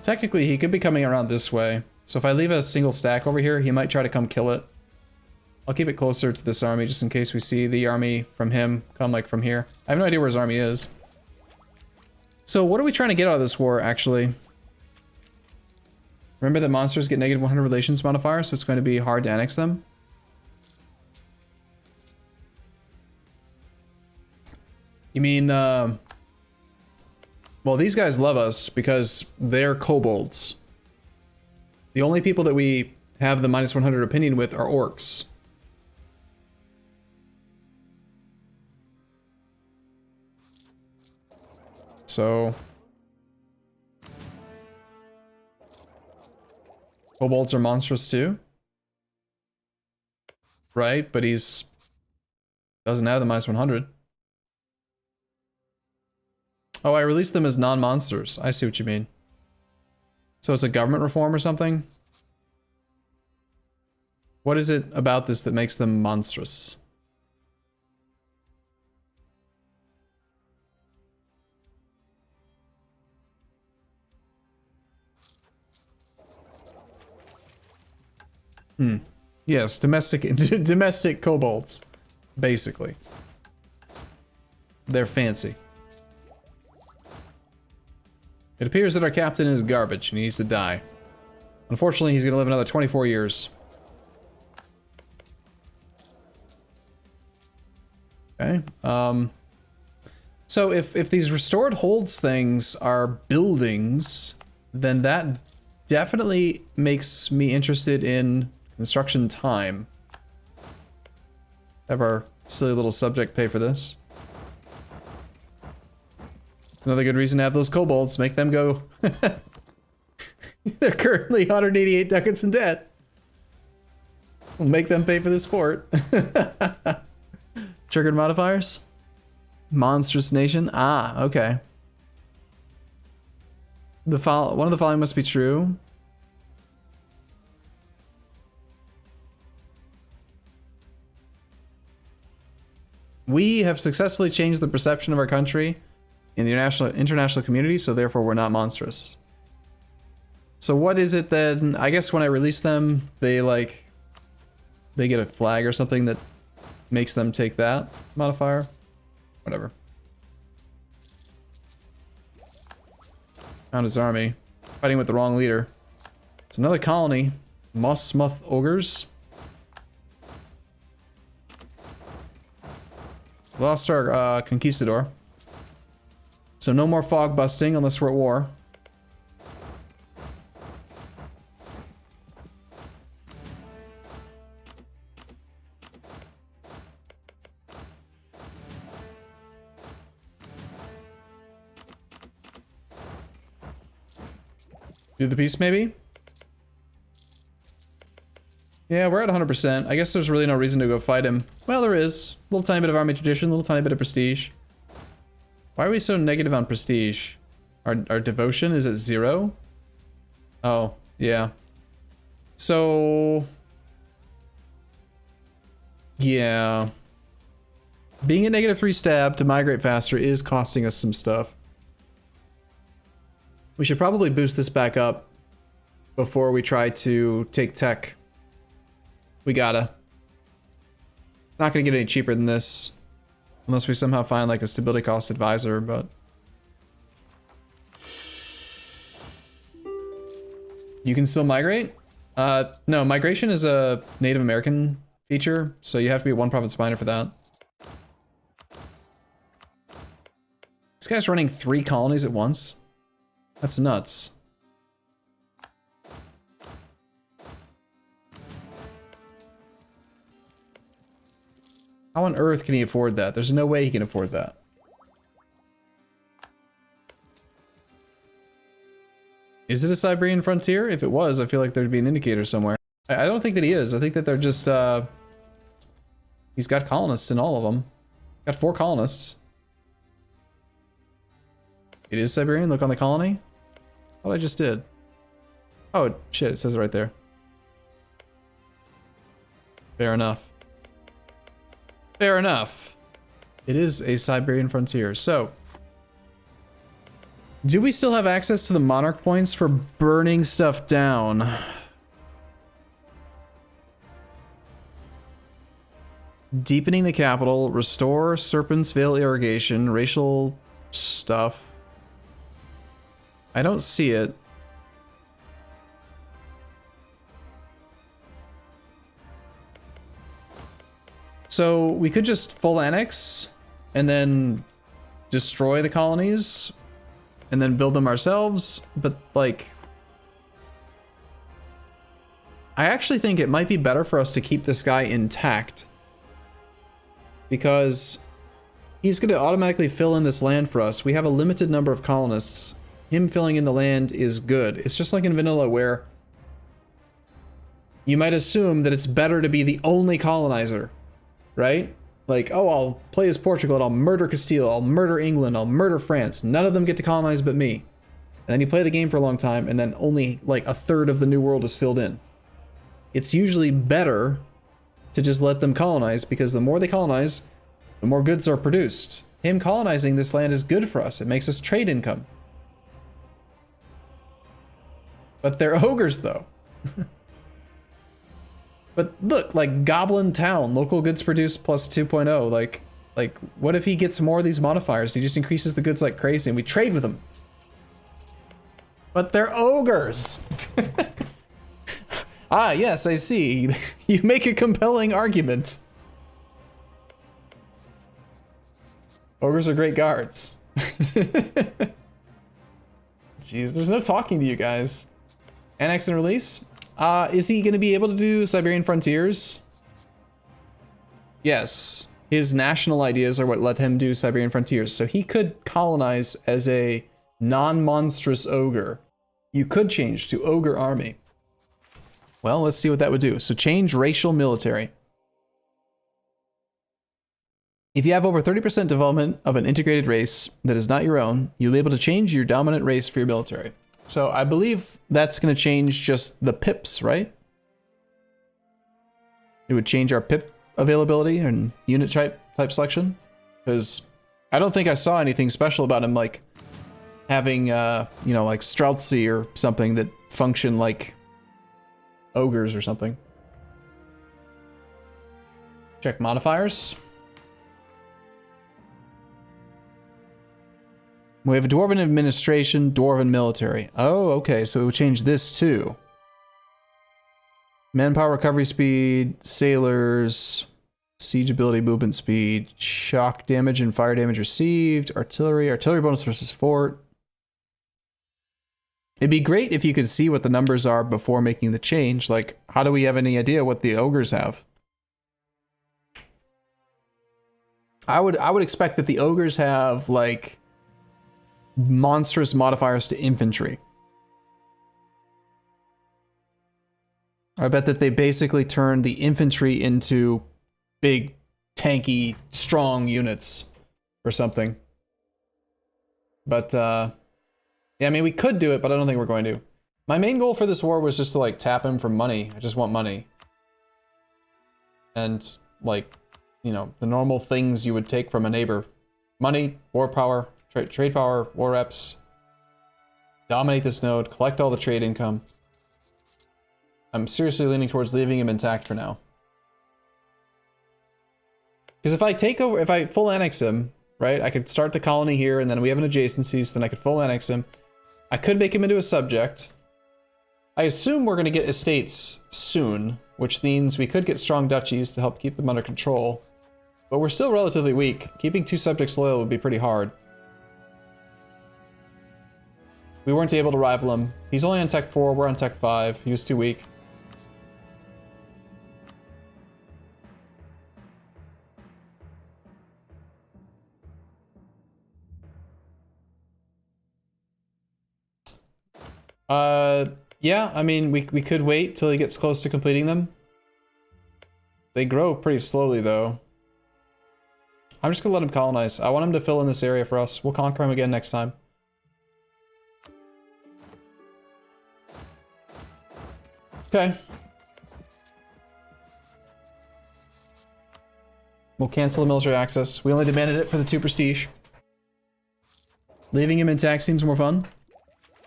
Technically, he could be coming around this way. So if I leave a single stack over here, he might try to come kill it. I'll keep it closer to this army just in case we see the army from him come like from here. I have no idea where his army is. So what are we trying to get out of this war, actually? Remember that monsters get negative 100 relations modifier, so it's going to be hard to annex them. You mean, well, these guys love us because they're kobolds. The only people that we have the minus 100 opinion with are orcs. So... kobolds are monstrous too. Right, but he's... doesn't have the minus 100. Oh, I released them as non-monsters. I see what you mean. So it's a government reform or something? What is it about this that makes them monstrous? Yes, domestic kobolds, basically. They're fancy. It appears that our captain is garbage and he needs to die. Unfortunately, he's going to live another 24 years. Okay. So if these restored holds things are buildings, then that definitely makes me interested in construction time. Have our silly little subject pay for this. It's another good reason to have those kobolds. Make them go. They're currently 188 ducats in debt. We'll make them pay for this fort. Triggered modifiers? Monstrous nation? Ah, okay. One of the following must be true. We have successfully changed the perception of our country in the international community, so therefore we're not monstrous. So what is it then? I guess when I release them, they get a flag or something that makes them take that modifier. Whatever. Found his army. Fighting with the wrong leader. It's another colony. Mossmuth ogres. Lost our conquistador. So no more fog busting unless we're at war. Do the peace maybe? Yeah, we're at 100%. I guess there's really no reason to go fight him. Well, there is. A little tiny bit of army tradition, a little tiny bit of prestige. Why are we so negative on prestige? Our devotion is at 0? Oh, yeah. So... yeah. Being at -3 stab to migrate faster is costing us some stuff. We should probably boost this back up before we try to take tech. We gotta. Not gonna get any cheaper than this. Unless we somehow find like a stability cost advisor, but... you can still migrate? No, migration is a Native American feature, so you have to be a one province miner for that. This guy's running 3 colonies at once? That's nuts. How on earth can he afford that? There's no way he can afford that. Is it a Siberian frontier? If it was, I feel like there'd be an indicator somewhere. I don't think that he is. I think that they're just, he's got colonists in all of them. Got 4 colonists. It is Siberian. Look on the colony. What I just did. Oh, shit. It says it right there. Fair enough. Fair enough. It is a Siberian frontier. So, Do we still have access to the monarch points for burning stuff down? Deepening the capital, restore Serpent's Veil irrigation, racial stuff. I don't see it. So we could just full annex and then destroy the colonies and then build them ourselves, but like I actually think it might be better for us to keep this guy intact because he's going to automatically fill in this land for us. We have a limited number of colonists. Him filling in the land is good. It's just like in vanilla where you might assume that it's better to be the only colonizer, right? Like, oh, I'll play as Portugal and I'll murder Castile, I'll murder England, I'll murder France. None of them get to colonize but me. And then you play the game for a long time and then only like a third of the new world is filled in. It's usually better to just let them colonize because the more they colonize, the more goods are produced. Him colonizing this land is good for us. It makes us trade income. But they're ogres though. But look, like Goblin Town, local goods produced plus 2.0. Like what if he gets more of these modifiers? He just increases the goods like crazy and we trade with them. But they're ogres. Ah, yes, I see. You make a compelling argument. Ogres are great guards. Jeez, there's no talking to you guys. Annex and release? Is he going to be able to do Siberian frontiers? Yes. His national ideas are what let him do Siberian frontiers. So he could colonize as a non-monstrous ogre. You could change to ogre army. Well, let's see what that would do. So change racial military. If you have over 30% development of an integrated race that is not your own, you'll be able to change your dominant race for your military. So I believe that's going to change just the pips, right? It would change our pip availability and unit type selection. Because I don't think I saw anything special about him, like having, you know, like Streltsy or something that function like ogres or something. Check modifiers. We have a Dwarven administration, Dwarven military. Oh, okay, so it would change this too. Manpower recovery speed, sailors, siege ability, movement speed, shock damage and fire damage received, artillery bonus versus fort. It'd be great if you could see what the numbers are before making the change. Like, how do we have any idea what the ogres have? I would expect that the ogres have like monstrous modifiers to infantry. I bet that they basically turn the infantry into big, tanky, strong units or something. But, yeah, I mean, we could do it, but I don't think we're going to. My main goal for this war was just to, like, tap him for money. I just want money. And, like, you know, the normal things you would take from a neighbor. Money, war power, trade power, war reps. Dominate this node, collect all the trade income. I'm seriously leaning towards leaving him intact for now. Because if I take over, if I full annex him, right, I could start the colony here, and then we have an adjacency, so then I could full annex him. I could make him into a subject. I assume we're going to get estates soon, which means we could get strong duchies to help keep them under control. But we're still relatively weak. Keeping 2 subjects loyal would be pretty hard. We weren't able to rival him. He's only on Tech 4, we're on Tech 5. He was too weak. Yeah, I mean, we could wait till he gets close to completing them. They grow pretty slowly, though. I'm just gonna let him colonize. I want him to fill in this area for us. We'll conquer him again next time. Okay. We'll cancel the military access. We only demanded it for the 2 prestige. Leaving him intact seems more fun.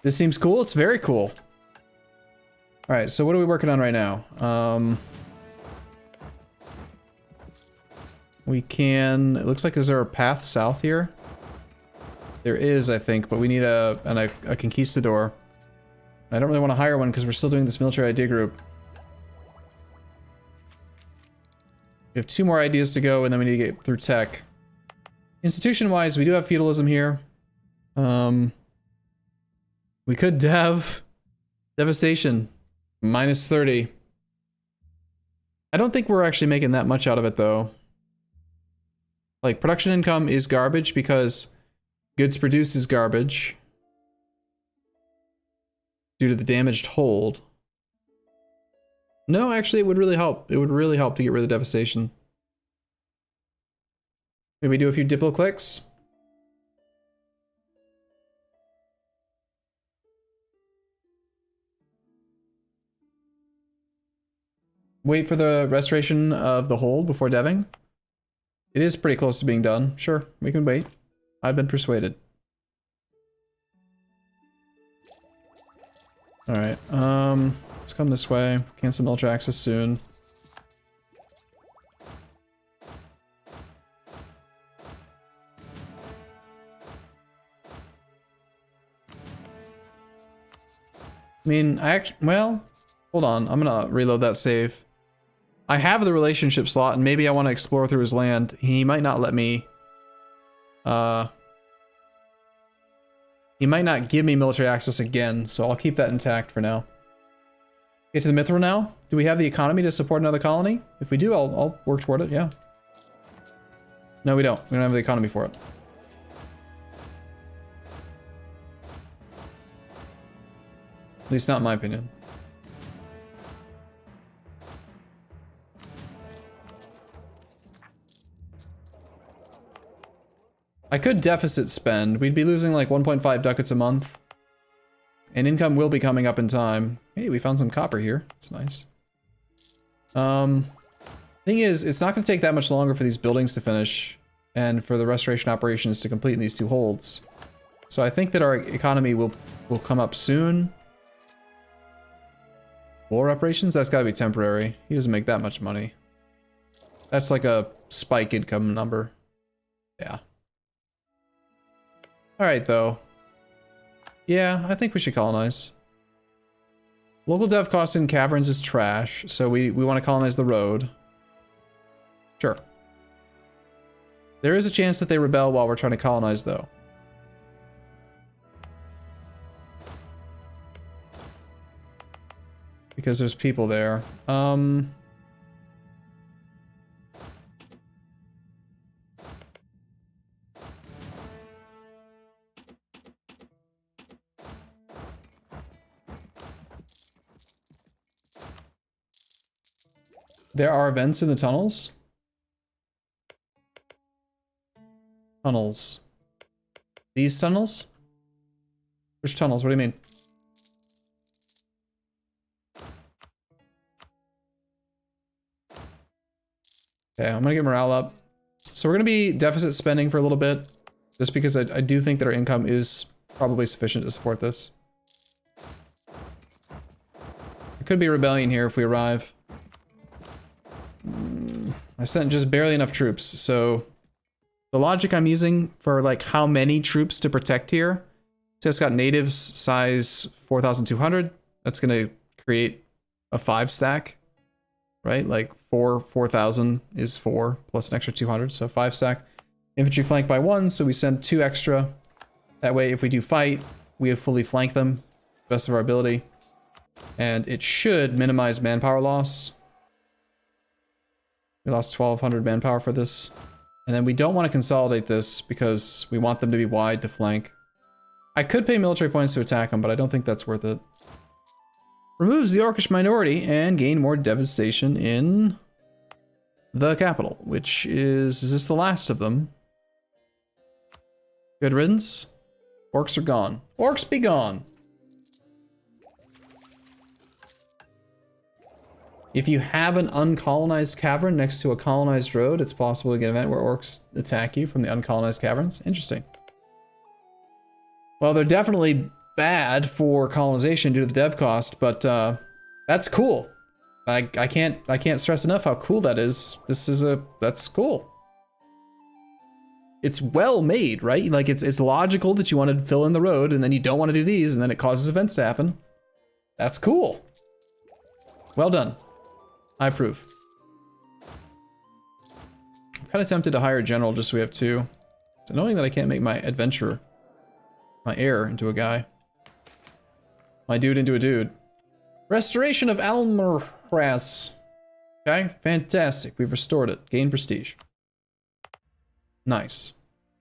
This seems cool. It's very cool. All right, so what are we working on right now? We can... It looks like, is there a path south here? There is, I think, but we need a conquistador. I don't really want to hire one because we're still doing this military idea group. We have 2 more ideas to go, and then we need to get through tech. Institution-wise, we do have feudalism here. We could devastation. -30. I don't think we're actually making that much out of it, though. Like, production income is garbage because goods produced is garbage. Due to the damaged hold. No, actually, it would really help. It would really help to get rid of devastation. Maybe do a few diplo clicks. Wait for the restoration of the hold before deving. It is pretty close to being done. Sure, we can wait. I've been persuaded. Alright, let's come this way. Cancel military access soon. I mean, well, hold on. I'm gonna reload that save. I have the relationship slot, and maybe I want to explore through his land. He might not let me... He might not give me military access again, so I'll keep that intact for now. Get to the Mithril now. Do we have the economy to support another colony? If we do, I'll work toward it, yeah. No, we don't. We don't have the economy for it. At least not in my opinion. I could deficit spend. We'd be losing like 1.5 ducats a month. And income will be coming up in time. Hey, we found some copper here. That's nice. Thing is, it's not going to take that much longer for these buildings to finish and for the restoration operations to complete in these 2 holds. So I think that our economy will come up soon. War operations? That's got to be temporary. He doesn't make that much money. That's like a spike income number. Yeah. Alright, though. Yeah, I think we should colonize. Local dev cost in caverns is trash, so we want to colonize the road. Sure. There is a chance that they rebel while we're trying to colonize, though. Because there's people there. There are vents in the tunnels? Tunnels. These tunnels? Which tunnels? What do you mean? Okay, I'm gonna get morale up. So we're gonna be deficit spending for a little bit, just because I do think that our income is probably sufficient to support this. There could be a rebellion here if we arrive. I sent just barely enough troops, so the logic I'm using for like how many troops to protect here, so it's got natives size 4,200. That's gonna create a 5 stack, right? Like 4,000 is 4 plus an extra 200, so 5 stack. Infantry flanked by 1, so we send 2 extra. That way, if we do fight, we have fully flanked them, best of our ability, and it should minimize manpower loss. We lost 1,200 manpower for this. And then we don't want to consolidate this because we want them to be wide to flank. I could pay military points to attack them, but I don't think that's worth it. Removes the Orcish minority and gain more devastation in the capital, which is this the last of them? Good riddance. Orcs are gone. Orcs be gone. If you have an uncolonized cavern next to a colonized road, it's possible to get an event where orcs attack you from the uncolonized caverns. Interesting. Well, they're definitely bad for colonization due to the dev cost, but that's cool. I can't stress enough how cool that is. That's cool. It's well made, right? Like it's logical that you want to fill in the road and then you don't want to do these and then it causes events to happen. That's cool. Well done. I approve. I'm kind of tempted to hire a general just so we have two. It's annoying that I can't make my adventurer, my heir, into a guy. My dude into a dude. Restoration of Almaras. Okay, fantastic. We've restored it. Gain prestige. Nice.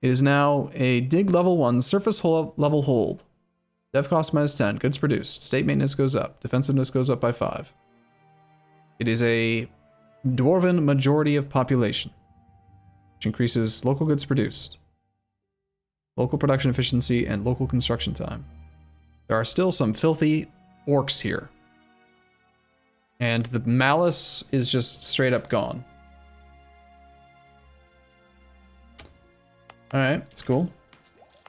It is now a dig level 1, surface level hold. Dev cost -10, goods produced. State maintenance goes up. Defensiveness goes up by 5. It is a Dwarven majority of population, which increases local goods produced, local production efficiency, and local construction time. There are still some filthy orcs here. And the malice is just straight up gone. Alright, it's cool.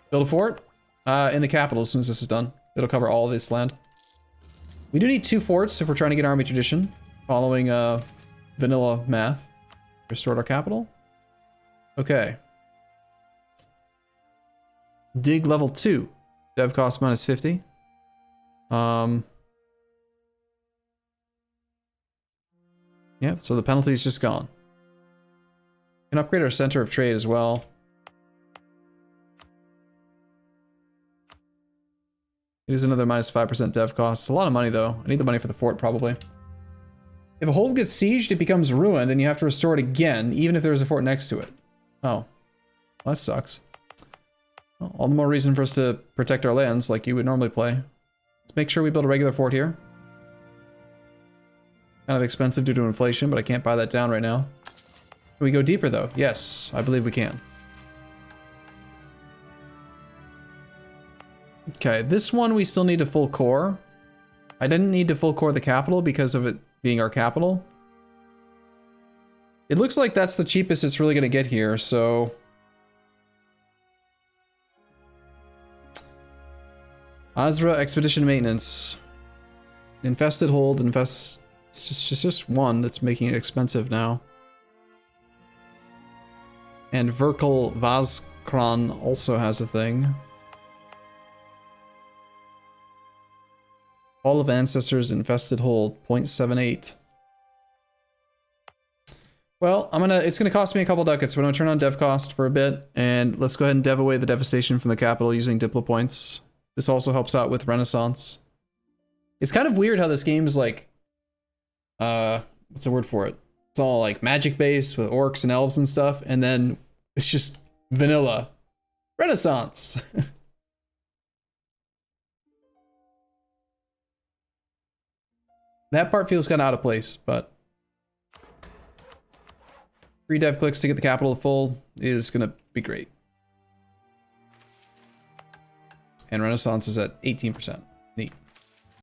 Build a fort in the capital as soon as this is done. It'll cover all of this land. We do need 2 forts if we're trying to get army tradition, following vanilla math. Restored our capital. Okay. Dig level 2. Dev cost -50. Yeah, so the penalty is just gone. We can upgrade our center of trade as well. It is another -5% dev cost. It's a lot of money though. I need the money for the fort probably. If a hold gets sieged, it becomes ruined and you have to restore it again, even if there's a fort next to it. Oh, well, that sucks. Well, all the more reason for us to protect our lands like you would normally play. Let's make sure we build a regular fort here. Kind of expensive due to inflation, but I can't buy that down right now. Can we go deeper though? Yes, I believe we can. Okay, this one we still need to full core. I didn't need to full core the capital because of it being our capital. It looks like that's the cheapest it's really going to get here, so... Azra Expedition Maintenance. Infested hold, It's just one that's making it expensive now. And Verkal Vazkran also has a thing. Hall of Ancestors Infested Hold, 0.78. Well, it's gonna cost me a couple ducats, but I'm gonna turn on dev cost for a bit, and let's go ahead and dev away the devastation from the capital using Diplo points. This also helps out with Renaissance. It's kind of weird how this game is like, what's the word for it? It's all like magic based with orcs and elves and stuff, and then it's just vanilla. Renaissance! That part feels kind of out of place, but 3 dev clicks to get the capital full is gonna be great. And Renaissance is at 18%.